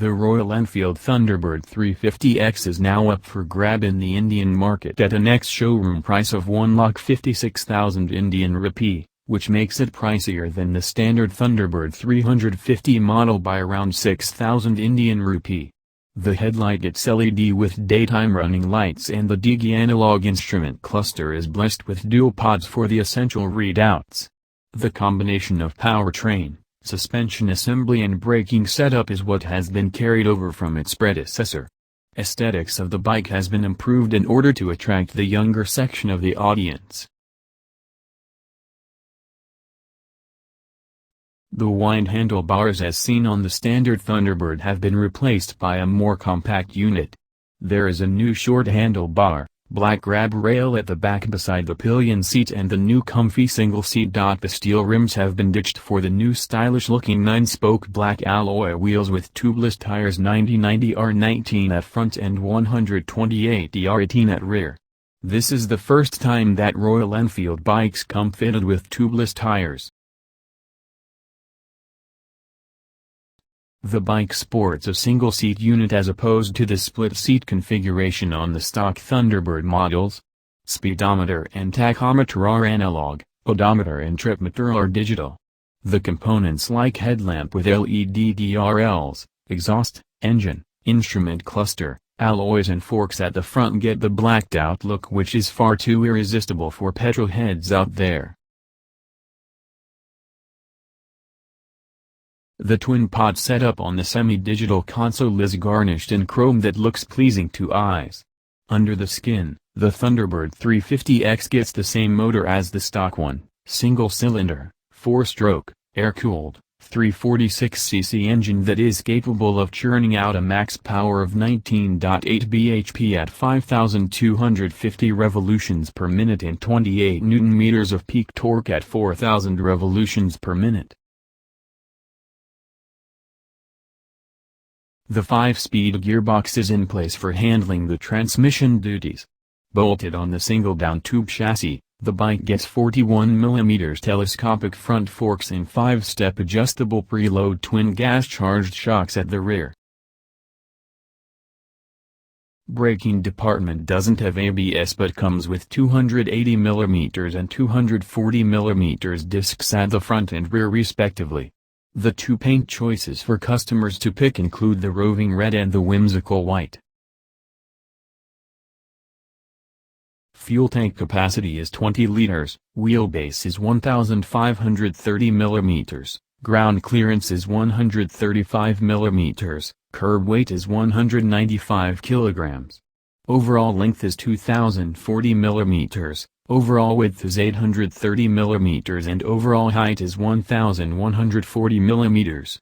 The Royal Enfield Thunderbird 350X is now up for grab in the Indian market at an ex-showroom price of 1,56,000 Indian rupee, which makes it pricier than the standard Thunderbird 350 model by around 6,000 Indian rupee. The headlight gets LED with daytime running lights, and the Digi analog instrument cluster is blessed with dual pods for the essential readouts. The combination of powertrain, suspension assembly and braking setup is what has been carried over from its predecessor. Aesthetics of the bike has been improved in order to attract the younger section of the audience. The wide handlebars as seen on the standard Thunderbird have been replaced by a more compact unit. There is a new short handlebar, black grab rail at the back beside the pillion seat, and the new comfy single seat. The steel rims have been ditched for the new stylish looking 9-spoke black alloy wheels with tubeless tires 90/90 R19 at front and 128 R18 at rear. This is the first time that Royal Enfield bikes come fitted with tubeless tires. The bike sports a single-seat unit as opposed to the split-seat configuration on the stock Thunderbird models. Speedometer and tachometer are analog, odometer and tripometer are digital. The components like headlamp with LED DRLs, exhaust, engine, instrument cluster, alloys and forks at the front get the blacked-out look, which is far too irresistible for petrol heads out there. The twin-pod setup on the semi-digital console is garnished in chrome that looks pleasing to eyes. Under the skin, the Thunderbird 350X gets the same motor as the stock one, single-cylinder, 4-stroke, air-cooled, 346cc engine that is capable of churning out a max power of 19.8 bhp at 5,250 revolutions per minute and 28 Nm of peak torque at 4,000 revolutions per minute. The 5-speed gearbox is in place for handling the transmission duties. Bolted on the single down tube chassis, the bike gets 41 mm telescopic front forks and 5-step adjustable preload twin gas-charged shocks at the rear. Braking department doesn't have ABS but comes with 280 mm and 240 mm discs at the front and rear respectively. The two paint choices for customers to pick include the roving red and the whimsical white. Fuel tank capacity is 20 liters, wheelbase is 1,530 mm, ground clearance is 135 mm, curb weight is 195 kg. Overall length is 2,040 mm. Overall width is 830 mm and overall height is 1,140 mm.